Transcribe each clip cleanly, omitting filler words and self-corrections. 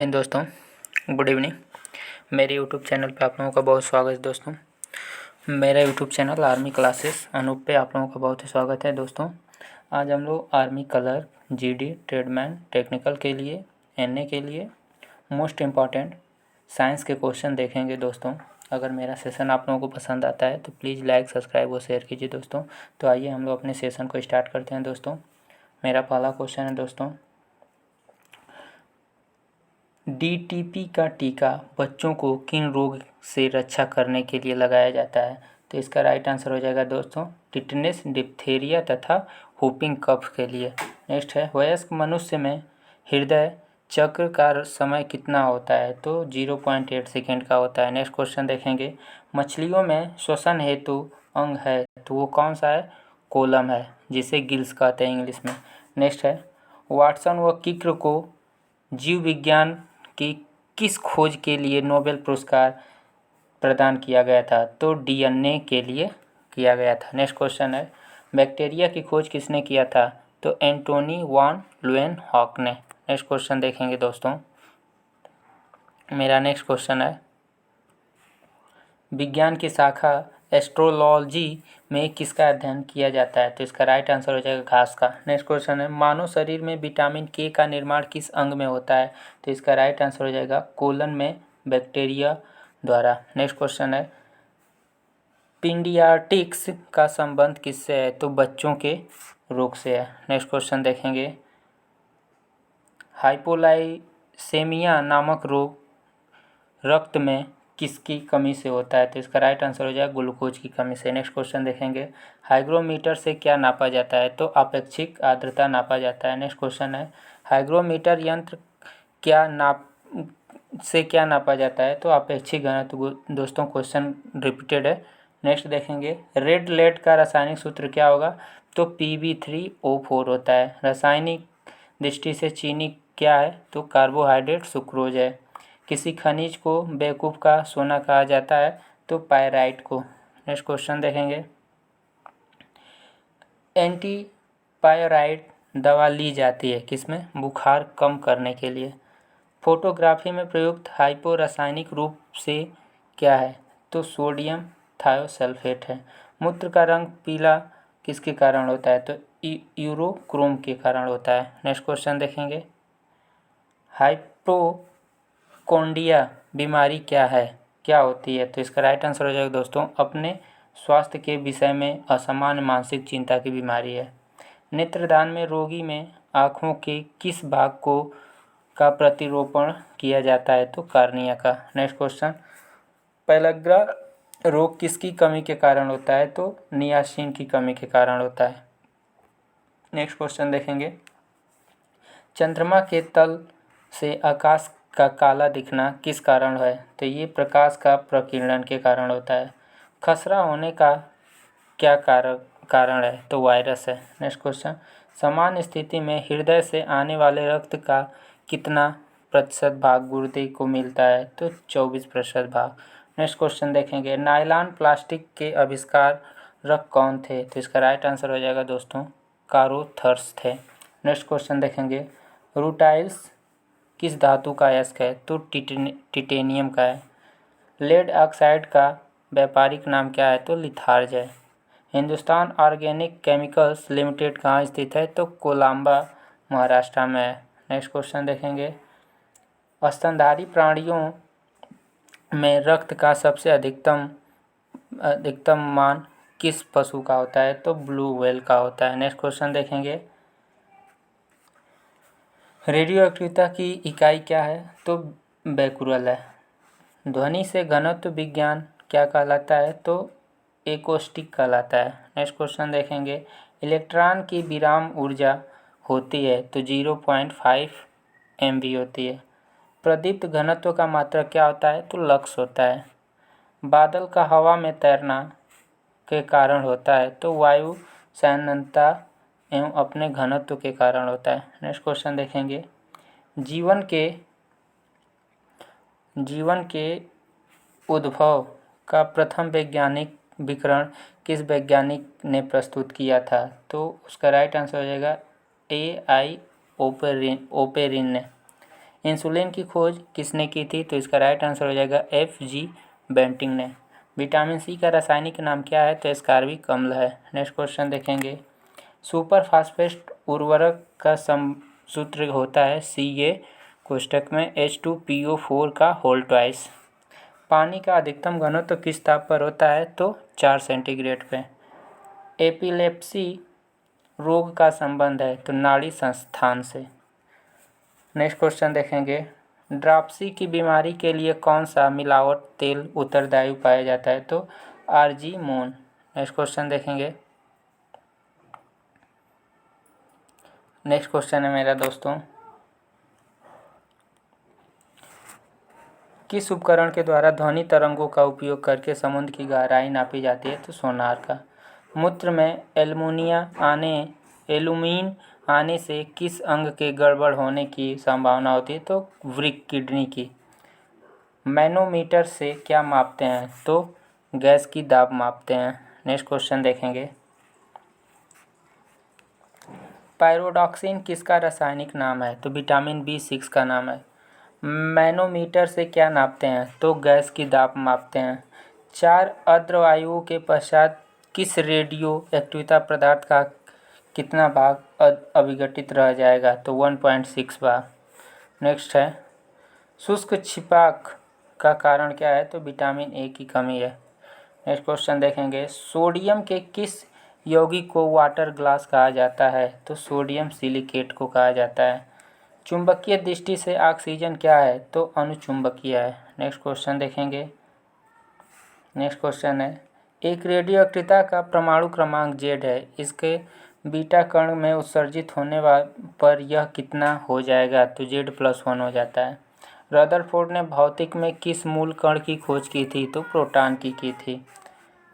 दोस्तों, good evening. मेरे YouTube channel पे आप लोगों का बहुत स्वागत है दोस्तों। मेरा YouTube channel army classes Anoop पे आप लोगों का बहुत ही स्वागत है दोस्तों। आज हम लोग army colour, GD, tradesman, technical के लिए, एनए के लिए मोस्ट इम्पॉर्टेंट साइंस के क्वेश्चन देखेंगे दोस्तों। अगर मेरा सेशन आप लोगों को पसंद आता है तो प्लीज़ लाइक, सब्सक्राइब और शेयर कीजिए दोस्तों। तो आइए हम लोग अपने सेशन को स्टार्ट करते हैं दोस्तों। मेरा पहला क्वेश्चन है दोस्तों, डीटीपी का टीका बच्चों को किन रोग से रक्षा करने के लिए लगाया जाता है? तो इसका राइट आंसर हो जाएगा दोस्तों टिटनेस, डिप्थीरिया तथा व्हूपिंग कफ के लिए। नेक्स्ट है, वयस्क मनुष्य में हृदय चक्र का समय कितना होता है? तो 0.8 सेकेंड का होता है। नेक्स्ट क्वेश्चन देखेंगे, मछलियों में श्वसन हेतु अंग है तो वो कौन सा है? कोलम है, जिसे गिल्स कहते हैं इंग्लिश में। नेक्स्ट है, वाटसन व क्रिक को जीव विज्ञान की किस खोज के लिए नोबेल पुरस्कार प्रदान किया गया था? तो डीएनए के लिए किया गया था। नेक्स्ट क्वेश्चन है, बैक्टीरिया की खोज किसने किया था? तो एंटोनी वान ल्यूवेनहॉक ने। नेक्स्ट क्वेश्चन देखेंगे दोस्तों, मेरा नेक्स्ट क्वेश्चन है, विज्ञान की शाखा एस्ट्रोलॉजी में किसका अध्ययन किया जाता है? तो इसका राइट आंसर हो जाएगा घास का। नेक्स्ट क्वेश्चन है, मानव शरीर में विटामिन के का निर्माण किस अंग में होता है? तो इसका राइट आंसर हो जाएगा कोलन में, बैक्टीरिया द्वारा। नेक्स्ट क्वेश्चन है, पीडियाट्रिक्स का संबंध किससे है? तो बच्चों के रोग से है। नेक्स्ट क्वेश्चन देखेंगे, हाइपोलाइसेमिया नामक रोग रक्त में किसकी कमी से होता है? तो इसका राइट आंसर हो जाएगा ग्लूकोज की कमी से। नेक्स्ट क्वेश्चन देखेंगे, हाइग्रोमीटर से क्या नापा जाता है? तो अपेक्षिक आर्द्रता नापा जाता है। नेक्स्ट क्वेश्चन है, हाइग्रोमीटर यंत्र क्या नापा जाता है? तो अपेक्षिक घनत्व। दोस्तों क्वेश्चन रिपीटेड है। नेक्स्ट देखेंगे, रेड लेड का रासायनिक सूत्र क्या होगा? तो Pb3O4 होता है। रासायनिक दृष्टि से चीनी क्या है? तो कार्बोहाइड्रेट सुक्रोज है। किसी खनिज को बेवकूफ़ का सोना कहा जाता है? तो पायराइट को। नेक्स्ट क्वेश्चन देखेंगे, एंटीपायराइट दवा ली जाती है किसमें? बुखार कम करने के लिए। फोटोग्राफी में प्रयुक्त हाइपो रासायनिक रूप से क्या है? तो सोडियम थायोसल्फेट है। मूत्र का रंग पीला किसके कारण होता है? तो यूरोक्रोम के कारण होता है। नेक्स्ट क्वेश्चन देखेंगे, हाइपोकोंडिया बीमारी क्या होती है? तो इसका राइट आंसर हो जाएगा दोस्तों अपने स्वास्थ्य के विषय में असामान्य मानसिक चिंता की बीमारी है। नेत्रदान में रोगी में आँखों के किस भाग का प्रतिरोपण किया जाता है? तो कार्निया का। नेक्स्ट क्वेश्चन, पेलग्रा रोग किसकी कमी के कारण होता है? तो नियासिन की कमी के कारण होता है। नेक्स्ट क्वेश्चन देखेंगे, चंद्रमा के तल से आकाश का काला दिखना किस कारण है? तो ये प्रकाश का प्रकीर्णन के कारण होता है। खसरा होने का क्या कारण है? तो वायरस है। नेक्स्ट क्वेश्चन, सामान्य स्थिति में हृदय से आने वाले रक्त का कितना प्रतिशत भाग गुर्दे को मिलता है? तो 24% भाग। नेक्स्ट क्वेश्चन देखेंगे, नायलॉन प्लास्टिक के आविष्कारक कौन थे? तो इसका राइट आंसर हो जाएगा दोस्तों कारोथर्स थे। नेक्स्ट क्वेश्चन देखेंगे, रूटाइल्स किस धातु का अयस्क है? तो टिटेनियम का है। लेड ऑक्साइड का व्यापारिक नाम क्या है? तो लिथार्ज है। हिंदुस्तान ऑर्गेनिक केमिकल्स लिमिटेड कहाँ स्थित है? तो कोलंबा महाराष्ट्र में है। नेक्स्ट क्वेश्चन देखेंगे, स्तनधारी प्राणियों में रक्त का सबसे अधिकतम मान किस पशु का होता है? तो ब्लू व्हेल का होता है। नेक्स्ट क्वेश्चन देखेंगे, रेडियो एक्टिविटी की इकाई क्या है? तो बैकुरल है। ध्वनि से घनत्व विज्ञान क्या कहलाता है? तो एकोस्टिक कहलाता है। नेक्स्ट क्वेश्चन देखेंगे, इलेक्ट्रॉन की विराम ऊर्जा होती है तो 0.5 MV होती है। प्रदीप्त घनत्व का मात्रक क्या होता है? तो लक्स होता है। बादल का हवा में तैरना के कारण होता है? तो वायु संयंत्रता एवं अपने घनत्व के कारण होता है। नेक्स्ट क्वेश्चन देखेंगे, जीवन के उद्भव का प्रथम वैज्ञानिक विवरण किस वैज्ञानिक ने प्रस्तुत किया था? तो उसका राइट आंसर हो जाएगा AI ओपेरिन ने। इंसुलिन की खोज किसने की थी? तो इसका राइट आंसर हो जाएगा F.G. बेंटिंग ने। विटामिन सी का रासायनिक नाम क्या है? तो एस्कॉर्बिक अम्ल है। नेक्स्ट क्वेश्चन देखेंगे। सुपर फास्फेट उर्वरक का सूत्र होता है Ca कोष्ठक में H2PO4 का होल ट्वाइस। पानी का अधिकतम घनत्व किस ताप पर होता है? तो 4 सेंटीग्रेड पे। एपिलेप्सी रोग का संबंध है? तो नाड़ी संस्थान से। नेक्स्ट क्वेश्चन देखेंगे। ड्राप्सी की बीमारी के लिए कौन सा मिलावट तेल उत्तरदायी पाया जाता है? तो आर्जीमोन। नेक्स्ट क्वेश्चन देखेंगे। नेक्स्ट क्वेश्चन है मेरा दोस्तों, किस उपकरण के द्वारा ध्वनि तरंगों का उपयोग करके समुद्र की गहराई नापी जाती है? तो सोनार का। मूत्र में एल्यूमीन आने से किस अंग के गड़बड़ होने की संभावना होती है? तो वृक्क, किडनी की। मैनोमीटर से क्या मापते हैं? तो गैस की दाब मापते हैं। नेक्स्ट क्वेश्चन देखेंगे। पायरोडॉक्सिन किसका रासायनिक नाम है? तो विटामिन B6 का नाम है। मैनोमीटर से क्या नापते हैं? तो गैस की दाब मापते हैं। 4 अर्धवायुओं के पश्चात किस रेडियो एक्टिविटी पदार्थ का कितना भाग अविघटित रह जाएगा? तो 1.6 भाग। नेक्स्ट है, शुष्क छिपाक का कारण क्या है? तो विटामिन ए की कमी है। नेक्स्ट क्वेश्चन देखेंगे। सोडियम के किस यौगिक को वाटर ग्लास कहा जाता है? तो सोडियम सिलिकेट को कहा जाता है। चुंबकीय दृष्टि से ऑक्सीजन क्या है? तो अनुचुंबकीय है। नेक्स्ट क्वेश्चन देखेंगे। नेक्स्ट क्वेश्चन है, एक रेडियोएक्टिवता का परमाणु क्रमांक Z है, इसके बीटा कण में उत्सर्जित होने पर यह कितना हो जाएगा? तो Z+1 हो जाता है। रदरफोर्ड ने भौतिक में किस मूल कण की खोज की थी? तो प्रोटॉन की थी।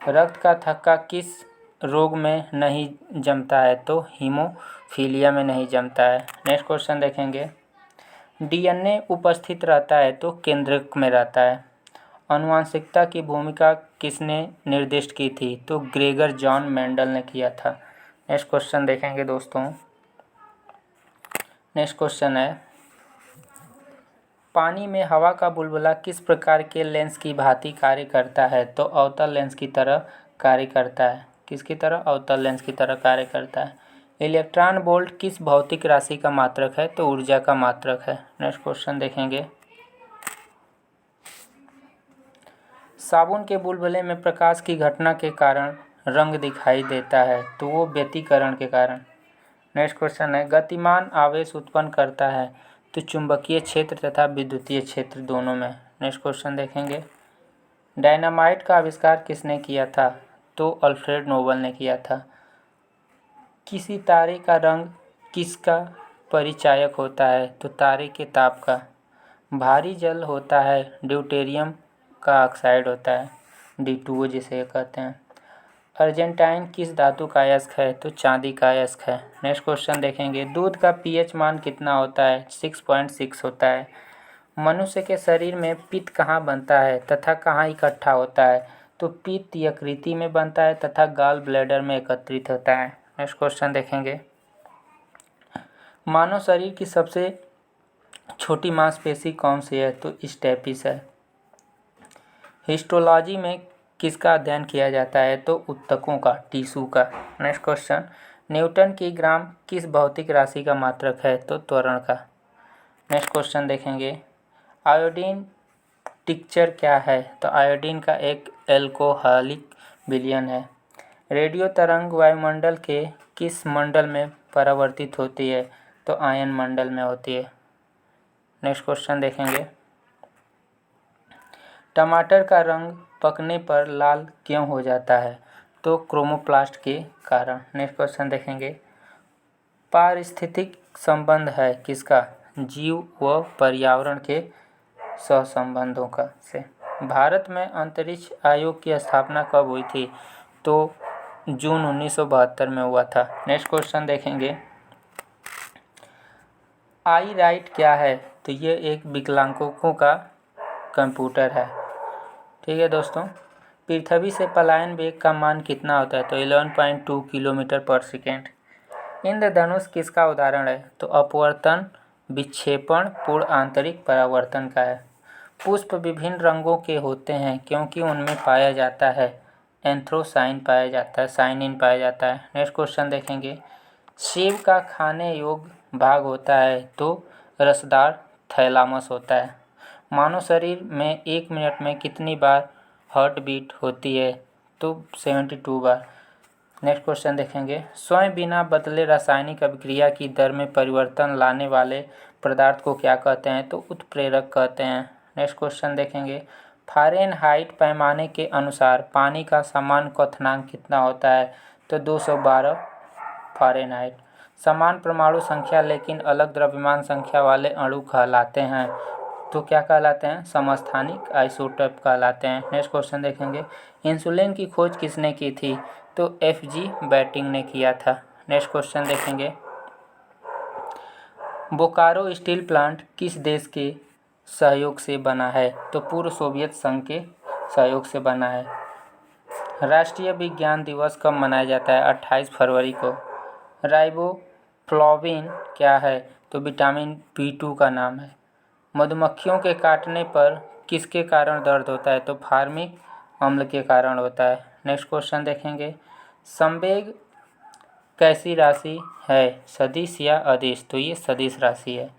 रक्त का थक्का किस रोग में नहीं जमता है? तो हीमोफीलिया में नहीं जमता है। नेक्स्ट क्वेश्चन देखेंगे। DNA उपस्थित रहता है तो केंद्रक में रहता है। आनुवंशिकता की भूमिका किसने निर्दिष्ट की थी? तो ग्रेगर जॉन मेंडल ने किया था। नेक्स्ट क्वेश्चन देखेंगे दोस्तों। नेक्स्ट क्वेश्चन है, पानी में हवा का बुलबुला किस प्रकार के लेंस की भांति कार्य करता है? तो अवतल लेंस की तरह कार्य करता है। किसकी तरह? अवतल लेंस की तरह कार्य करता है। इलेक्ट्रॉन वोल्ट किस भौतिक राशि का मात्रक है? तो ऊर्जा का मात्रक है। नेक्स्ट क्वेश्चन देखेंगे। साबुन के बुलबुले में प्रकाश की घटना के कारण रंग दिखाई देता है, तो वो व्यतिकरण के कारण। नेक्स्ट क्वेश्चन है, गतिमान आवेश उत्पन्न करता है तो चुंबकीय क्षेत्र तथा विद्युतीय क्षेत्र दोनों में। नेक्स्ट क्वेश्चन देखेंगे। डायनामाइट का आविष्कार किसने किया था? तो अल्फ्रेड नोबल ने किया था। किसी तारे का रंग किसका परिचायक होता है? तो तारे के ताप का। भारी जल होता है, ड्यूटेरियम का ऑक्साइड होता है, D2O जिसे कहते हैं। अर्जेंटाइन किस धातु का अयस्क है? तो चांदी का अयस्क है। नेक्स्ट क्वेश्चन देखेंगे। दूध का pH मान कितना होता है? 6.6 होता है। मनुष्य के शरीर में पित्त कहाँ बनता है तथा कहाँ इकट्ठा होता है? तो पित्त यकृति में बनता है तथा गॉल ब्लैडर में एकत्रित होता है। नेक्स्ट क्वेश्चन देखेंगे। मानव शरीर की सबसे छोटी मांसपेशी कौन सी है? तो स्टेपिस है। हिस्टोलॉजी में किसका अध्ययन किया जाता है? तो ऊतकों का, टिश्यू का। नेक्स्ट क्वेश्चन, न्यूटन की ग्राम किस भौतिक राशि का मात्रक है? तो त्वरण का। नेक्स्ट क्वेश्चन देखेंगे। आयोडीन टिंचर क्या है? तो आयोडीन का एक एल्कोहलिक विलयन है। रेडियो तरंग वायुमंडल के किस मंडल में परावर्तित होती है? तो आयन मंडल में होती है। नेक्स्ट क्वेश्चन देखेंगे। टमाटर का रंग पकने पर लाल क्यों हो जाता है? तो क्रोमोप्लास्ट के कारण। नेक्स्ट क्वेश्चन देखेंगे। पारिस्थितिक संबंध है किसका? जीव व पर्यावरण के सहसंबंधों का से। भारत में अंतरिक्ष आयोग की स्थापना कब हुई थी? तो जून 1972 में हुआ था। नेक्स्ट क्वेश्चन देखेंगे। आई राइट क्या है? तो ये एक विकलांगों का कंप्यूटर है। ठीक है दोस्तों। पृथ्वी से पलायन वेग का मान कितना होता है? तो 11.2 किलोमीटर पर सेकेंड। इंद्रधनुष किसका उदाहरण है? तो अपवर्तन विक्षेपण पूर्ण आंतरिक परावर्तन का है। पुष्प विभिन्न रंगों के होते हैं क्योंकि उनमें पाया जाता है एंथ्रोसाइन पाया जाता है, साइनिन पाया जाता है। नेक्स्ट क्वेश्चन देखेंगे, सेब का खाने योग्य भाग होता है तो रसदार थैलामस होता है। मानव शरीर में 1 मिनट में कितनी बार हार्ट बीट होती है तो 72 बार। नेक्स्ट क्वेश्चन देखेंगे, स्वयं बिना बदले रासायनिक अभिक्रिया की दर में परिवर्तन लाने वाले पदार्थ को क्या कहते हैं तो उत्प्रेरक कहते हैं। नेक्स्ट क्वेश्चन देखेंगे, फ़ारेनहाइट पैमाने के अनुसार पानी का सामान्य क्वथनांक कितना होता है तो 212 फ़ारेनहाइट। समान परमाणु संख्या लेकिन अलग द्रव्यमान संख्या वाले अणु कहलाते हैं तो क्या कहलाते हैं, समस्थानिक आइसोटोप कहलाते हैं। नेक्स्ट क्वेश्चन देखेंगे, इंसुलिन की खोज किसने की थी तो एफ.जी. बैटिंग ने किया था। नेक्स्ट क्वेश्चन देखेंगे, बोकारो स्टील प्लांट किस देश के सहयोग से बना है तो पूर्व सोवियत संघ के सहयोग से बना है। राष्ट्रीय विज्ञान दिवस कब मनाया जाता है 28 फरवरी को। राइबोफ्लाविन क्या है तो विटामिन B2 का नाम है। मधुमक्खियों के काटने पर किसके कारण दर्द होता है तो फार्मिक अम्ल के कारण होता है। नेक्स्ट क्वेश्चन देखेंगे, संवेग कैसी राशि है, सदिश या अदिश तो ये सदिश राशि है।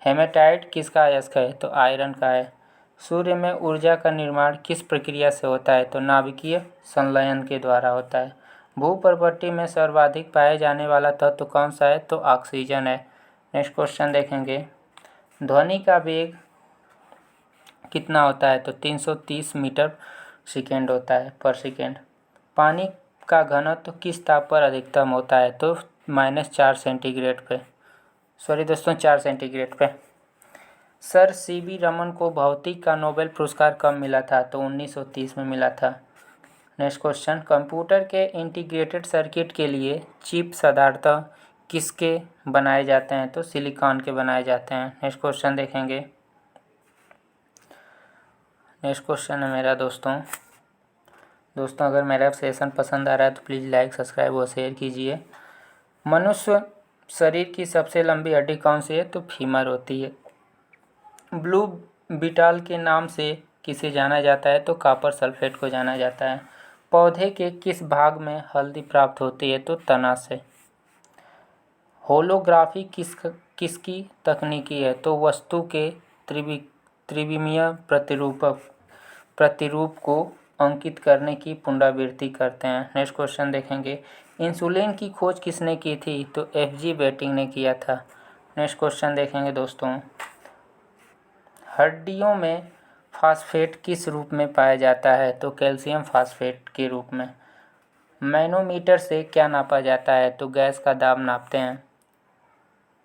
हेमेटाइट किसका अयस्क है तो आयरन का है। सूर्य में ऊर्जा का निर्माण किस प्रक्रिया से होता है तो नाभिकीय संलयन के द्वारा होता है। भूपर्वती में सर्वाधिक पाए जाने वाला तत्व कौन सा है तो ऑक्सीजन है। नेक्स्ट क्वेश्चन देखेंगे, ध्वनि का वेग कितना होता है तो 330 मीटर सेकेंड होता है पर सेकेंड। पानी का घनत्व किस ताप पर अधिकतम होता है तो -4 सेंटीग्रेड पे, सॉरी दोस्तों 4 सेंटीग्रेड पे। Sir C.V. रमन को भौतिक का नोबेल पुरस्कार कब मिला था तो 1930 में मिला था। नेक्स्ट क्वेश्चन, कंप्यूटर के इंटीग्रेटेड सर्किट के लिए चिप साधारणतः किसके बनाए जाते हैं तो सिलिकॉन के बनाए जाते हैं। नेक्स्ट क्वेश्चन देखेंगे, नेक्स्ट क्वेश्चन है मेरा दोस्तों अगर मेरा सेशन पसंद आ रहा है तो प्लीज़ लाइक सब्सक्राइब और शेयर कीजिए। मनुष्य शरीर की सबसे लंबी हड्डी कौन सी है तो फीमर होती है। ब्लू बीटल के नाम से किसे जाना जाता है तो कॉपर सल्फेट को जाना जाता है। पौधे के किस भाग में हल्दी प्राप्त होती है तो तना से। होलोग्राफी किसकी तकनीकी है तो वस्तु के त्रिविमीय प्रतिरूप को अंकित करने की पुनरावृत्ति करते हैं। नेक्स्ट क्वेश्चन देखेंगे, इंसुलिन की खोज किसने की थी तो एफ.जी. बैटिंग ने किया था। नेक्स्ट क्वेश्चन देखेंगे दोस्तों, हड्डियों में फास्फेट किस रूप में पाया जाता है तो कैल्शियम फास्फेट के रूप में। मैनोमीटर से क्या नापा जाता है तो गैस का दाब नापते हैं।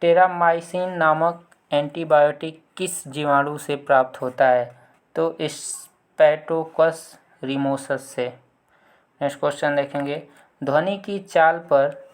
टेरामाइसिन नामक एंटीबायोटिक किस जीवाणु से प्राप्त होता है तो स्पैटोकस रिमोसस से। नेक्स्ट क्वेश्चन देखेंगे, ध्वनि की चाल पर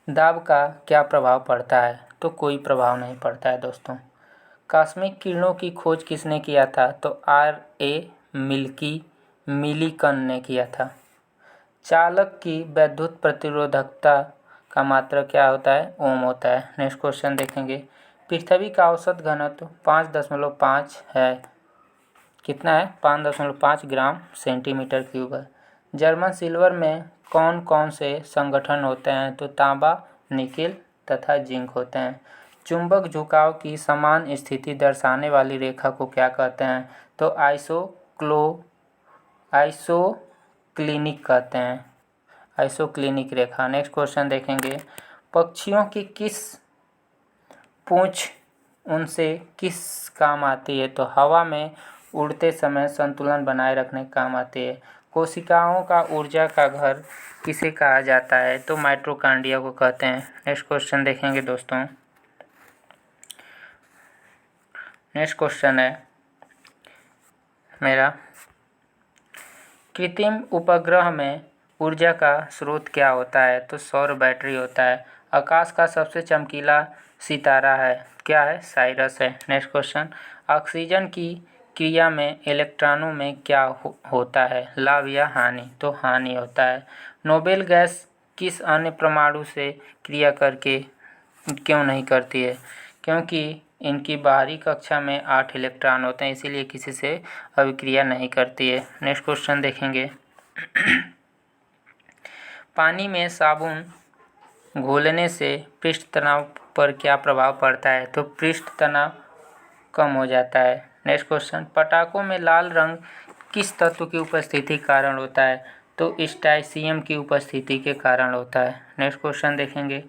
दाब का क्या प्रभाव पड़ता है तो कोई प्रभाव नहीं पड़ता है दोस्तों। कॉस्मिक किरणों की खोज किसने किया था तो R.A. मिलिकन ने किया था। चालक की वैद्युत प्रतिरोधकता का मात्रक क्या होता है ओम होता है। नेक्स्ट क्वेश्चन देखेंगे, पृथ्वी का औसत घनत्व 5.5 है, कितना है 5.5 ग्राम सेंटीमीटर क्यूब है। जर्मन सिल्वर में कौन कौन से संगठन होते हैं तो तांबा, निकेल तथा जिंक होते हैं। चुंबक झुकाव की समान स्थिति दर्शाने वाली रेखा को क्या कहते हैं तो आइसोक्लिनिक कहते हैं, आइसोक्लिनिक रेखा। नेक्स्ट क्वेश्चन देखेंगे, पक्षियों की किस पूंछ उनसे किस काम आती है तो हवा में उड़ते समय संतुलन बनाए रखने का काम आती है। कोशिकाओं का ऊर्जा का घर किसे कहा जाता है तो माइटोकॉन्ड्रिया को कहते हैं। नेक्स्ट क्वेश्चन देखेंगे दोस्तों, नेक्स्ट क्वेश्चन है मेरा, कृत्रिम उपग्रह में ऊर्जा का स्रोत क्या होता है तो सौर बैटरी होता है। आकाश का सबसे चमकीला सितारा है क्या है साइरस है। नेक्स्ट क्वेश्चन, ऑक्सीजन की क्रिया में इलेक्ट्रॉनों में क्या होता है लाभ या हानि तो हानि होता है। नोबेल गैस किस अन्य परमाणु से क्रिया करके क्यों नहीं करती है? क्योंकि इनकी बाहरी कक्षा में 8 इलेक्ट्रॉन होते हैं, इसीलिए किसी से अभिक्रिया नहीं करती है। नेक्स्ट क्वेश्चन देखेंगे। पानी में साबुन घोलने से पृष्ठ तनाव पर क्या प्रभाव पड़ता है? तो पृष्ठ तनाव कम हो जाता है। नेक्स्ट क्वेश्चन, पटाखों में लाल रंग किस तत्व की उपस्थिति के कारण होता है? तो स्ट्राइशियम की उपस्थिति के कारण होता है। नेक्स्ट क्वेश्चन देखेंगे।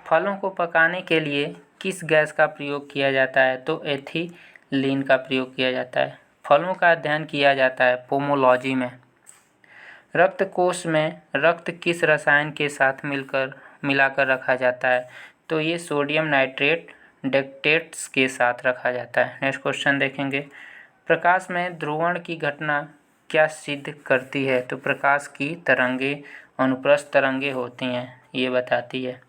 फलों को पकाने के लिए किस गैस का प्रयोग किया जाता है? तो एथिलीन का प्रयोग किया जाता है। फलों का अध्ययन किया जाता है पोमोलॉजी में। रक्त कोश में रक्त किस रसायन के साथ मिलाकर रखा जाता है? तो ये सोडियम नाइट्रेट डेक्टेट्स के साथ रखा जाता है। नेक्स्ट क्वेश्चन देखेंगे। प्रकाश में ध्रुवण की घटना क्या सिद्ध करती है? तो प्रकाश की तरंगें अनुप्रस्थ तरंगें होती हैं, ये बताती है।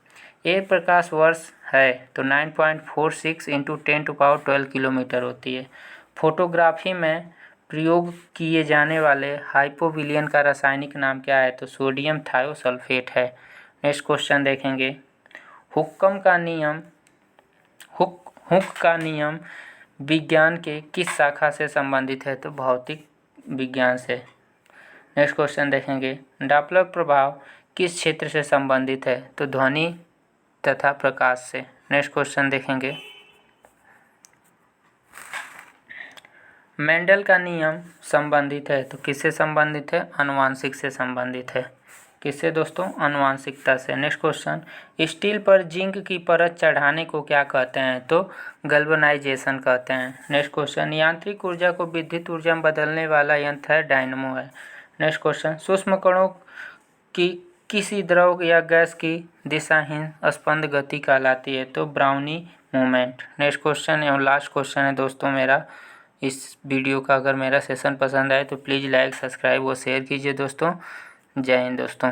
एक प्रकाश वर्ष है तो 9.46 × 10⁻12 किलोमीटर होती है। फोटोग्राफी में प्रयोग किए जाने वाले हाइपोविलियन का रासायनिक नाम क्या है? तो सोडियम थायोसल्फेट है। नेक्स्ट क्वेश्चन देखेंगे। हुक का नियम विज्ञान के किस शाखा से संबंधित है? तो भौतिक विज्ञान से। नेक्स्ट क्वेश्चन देखेंगे। डॉपलर प्रभाव किस क्षेत्र से संबंधित है? तो ध्वनि तथा प्रकाश से। नेक्स्ट क्वेश्चन देखेंगे। मेंडल का नियम संबंधित है तो किससे संबंधित है? आनुवांशिक से संबंधित है। किससे दोस्तों? आनुवांशिकता से। नेक्स्ट क्वेश्चन, स्टील पर जिंक की परत चढ़ाने को क्या कहते हैं? तो गैल्वेनाइजेशन कहते हैं। नेक्स्ट क्वेश्चन, यांत्रिक ऊर्जा को विद्युत ऊर्जा में बदलने वाला यंत्र है डायनमो है। नेक्स्ट क्वेश्चन, सूक्ष्म कणों की किसी द्रव या गैस की दिशाहीन स्पंद गति कहलाती है? तो ब्राउनी मूवमेंट। नेक्स्ट क्वेश्चन एवं लास्ट क्वेश्चन है दोस्तों मेरा इस वीडियो का। अगर मेरा सेशन पसंद आए तो प्लीज़ लाइक, सब्सक्राइब और शेयर कीजिए दोस्तों। जय हिंद दोस्तों।